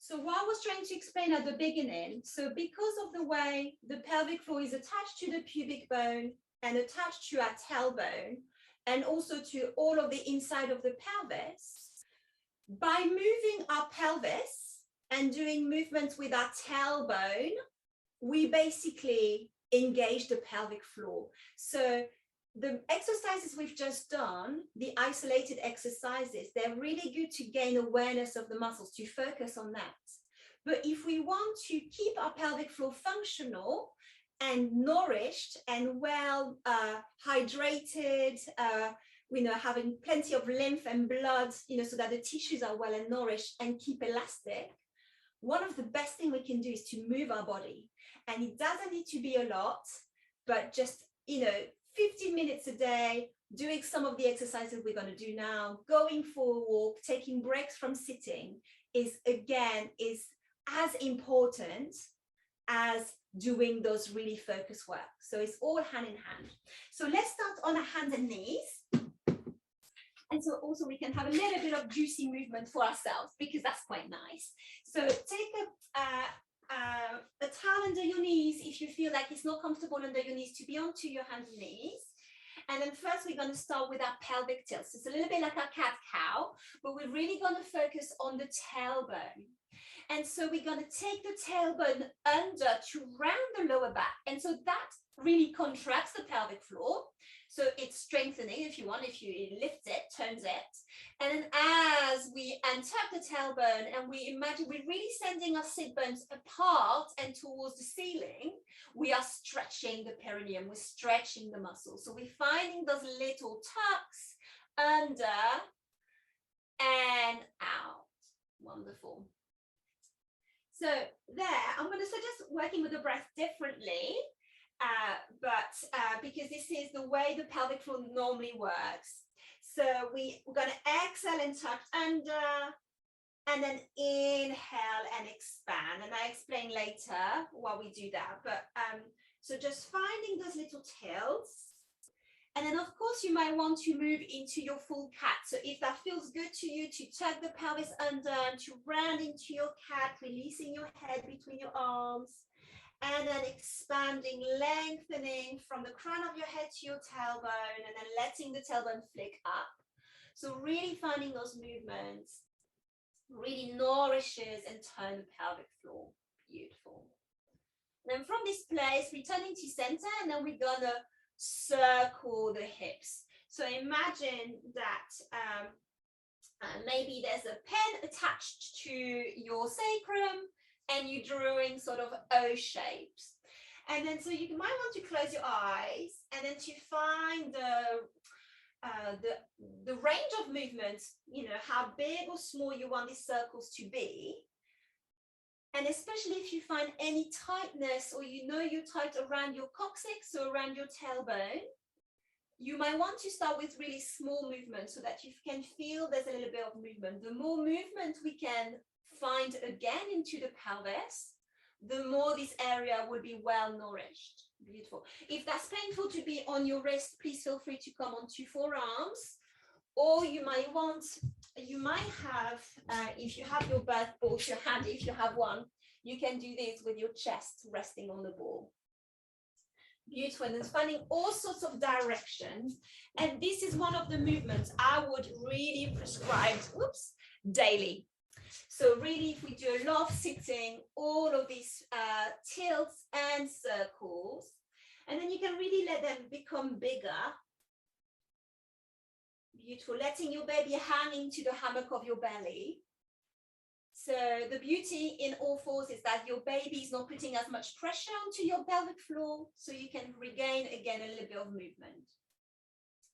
So what I was trying to explain at the beginning, so because of the way the pelvic floor is attached to the pubic bone and attached to our tailbone, and also to all of the inside of the pelvis, by moving our pelvis and doing movements with our tailbone, we basically engage the pelvic floor. So the exercises we've just done, the isolated exercises, they're really good to gain awareness of the muscles, to focus on that. But if we want to keep our pelvic floor functional and nourished and well hydrated, having plenty of lymph and blood, so that the tissues are well and nourished and keep elastic, one of the best things we can do is to move our body. And it doesn't need to be a lot, but just, 15 minutes a day, doing some of the exercises we're going to do now, going for a walk, taking breaks from sitting is as important as doing those really focused work. So it's all hand in hand. So let's start on our hands and knees. And so also we can have a little bit of juicy movement for ourselves, because that's quite nice. So take a towel under your knees if you feel like it's not comfortable under your knees to be onto your hands and knees. And then first we're going to start with our pelvic tilt. So it's a little bit like our cat-cow, but we're really going to focus on the tailbone. And so we're going to take the tailbone under to round the lower back. And so that really contracts the pelvic floor. So it's strengthening if you want, if you lift it, turns it. And then as we untap the tailbone and we imagine we're really sending our sit bones apart and towards the ceiling, we are stretching the perineum, we're stretching the muscles. So we're finding those little tucks under and out. Wonderful. So there, I'm going to suggest working with the breath differently. Because this is the way the pelvic floor normally works. So we're going to exhale and tuck under, and then inhale and expand. And I explain later why we do that. But so just finding those little tilts. And then, of course, you might want to move into your full cat. So if that feels good to you, to tuck the pelvis under, to round into your cat, releasing your head between your arms. And then expanding, lengthening from the crown of your head to your tailbone, and then letting the tailbone flick up. So really finding those movements really nourishes and turn the pelvic floor. Beautiful. And then from this place, returning to center, and then we're gonna circle the hips. So imagine that maybe there's a pen attached to your sacrum, and you're drawing sort of O shapes. And then so you might want to close your eyes and then to find the range of movements, how big or small you want these circles to be. And especially if you find any tightness or you're tight around your coccyx or around your tailbone, you might want to start with really small movements so that you can feel there's a little bit of movement. The more movement we can find again into the pelvis, the more this area will be well nourished. Beautiful. If that's painful to be on your wrist, please feel free to come onto forearms, or you might have, if you have your birth ball to your hand, if you have one, you can do this with your chest resting on the ball. Beautiful. And then finding all sorts of directions. And this is one of the movements I would really prescribe, daily. So really, if we do a lot of sitting, all of these tilts and circles, and then you can really let them become bigger. Beautiful. Letting your baby hang into the hammock of your belly. So the beauty in all fours is that your baby is not putting as much pressure onto your pelvic floor, so you can regain again a little bit of movement.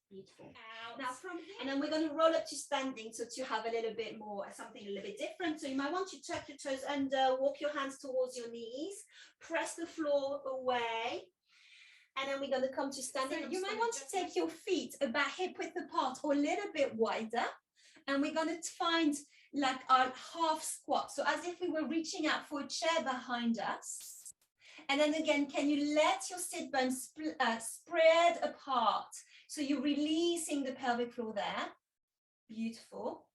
Beautiful. Now from here, and then we're going to roll up to standing, so to have a little bit more, something a little bit different. So you might want to tuck your toes under, walk your hands towards your knees, press the floor away, and then we're going to come to standing. So you might want to take your feet about hip width apart or a little bit wider, and we're going to find like our half squat. So as if we were reaching out for a chair behind us. And then again, can you let your sit bones spread apart? So you're releasing the pelvic floor there. Beautiful.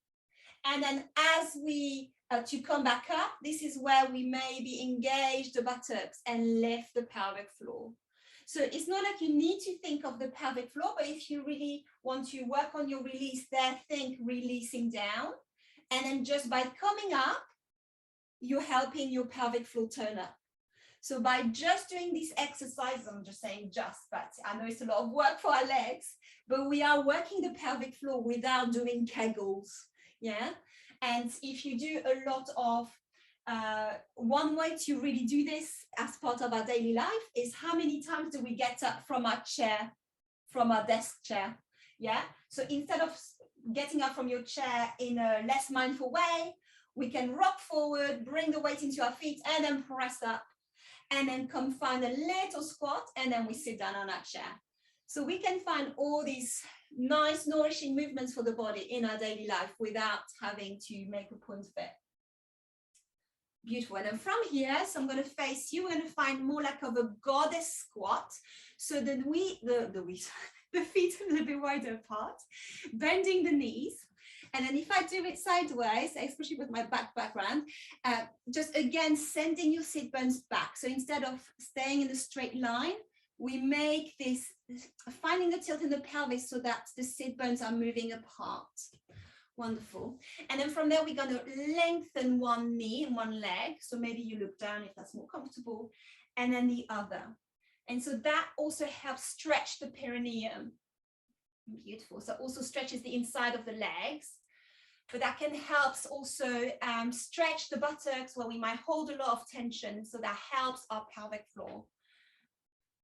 And then as we to come back up. This is where we maybe engage the buttocks and lift the pelvic floor. So it's not like you need to think of the pelvic floor, but if you really want to work on your release there, think releasing down. And then just by coming up, you're helping your pelvic floor turn up. So by just doing these exercises, I'm just saying just, but I know it's a lot of work for our legs, but we are working the pelvic floor without doing Kegels, yeah? And if you do a lot of, one way to really do this as part of our daily life is how many times do we get up from our chair, from our desk chair, yeah? So instead of getting up from your chair in a less mindful way, we can rock forward, bring the weight into our feet, and then press up. And then come find a little squat, and then we sit down on our chair. So we can find all these nice, nourishing movements for the body in our daily life without having to make a point of it. Beautiful. And then from here, so I'm going to face you. We're going to find more like of a goddess squat. So then the feet a little bit wider apart, bending the knees. And then if I do it sideways, especially with my background, just again, sending your sit bones back. So instead of staying in a straight line, we make this, finding the tilt in the pelvis so that the sit bones are moving apart. Wonderful. And then from there, we're going to lengthen one knee and one leg. So maybe you look down if that's more comfortable, and then the other. And so that also helps stretch the perineum. Beautiful. So also stretches the inside of the legs. But that can help also stretch the buttocks where we might hold a lot of tension. So that helps our pelvic floor.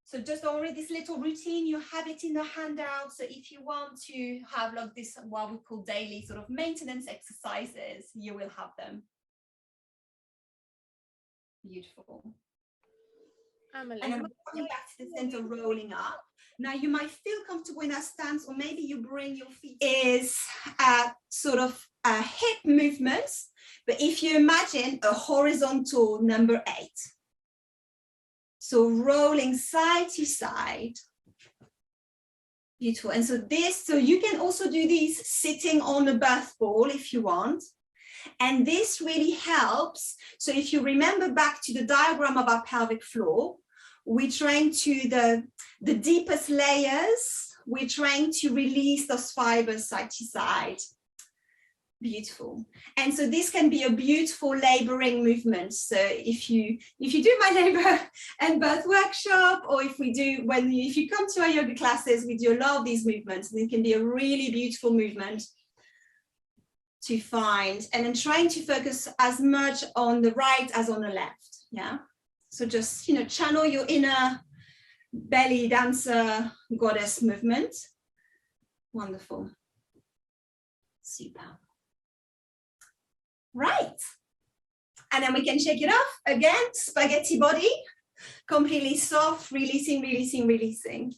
So just already this little routine, you have it in the handout. So if you want to have like this, what we call daily sort of maintenance exercises, you will have them. Beautiful. And then coming back to the center, rolling up. Now you might feel comfortable in that stance, or maybe you bring your feet is sort of hip movements. But if you imagine a horizontal number 8, so rolling side to side. Beautiful. And so you can also do these sitting on a birth ball if you want. And this really helps. So if you remember back to the diagram of our pelvic floor, we're trying to the deepest layers, we're trying to release those fibers side to side. Beautiful. And so this can be a beautiful laboring movement. So if you do my labor and birth workshop, or if you come to our yoga classes, we do a lot of these movements, and it can be a really beautiful movement to find, and then trying to focus as much on the right as on the left. Yeah. So just, channel your inner belly dancer goddess movement. Wonderful. Super. Right. And then we can shake it off again, spaghetti body, completely soft, releasing, releasing, releasing.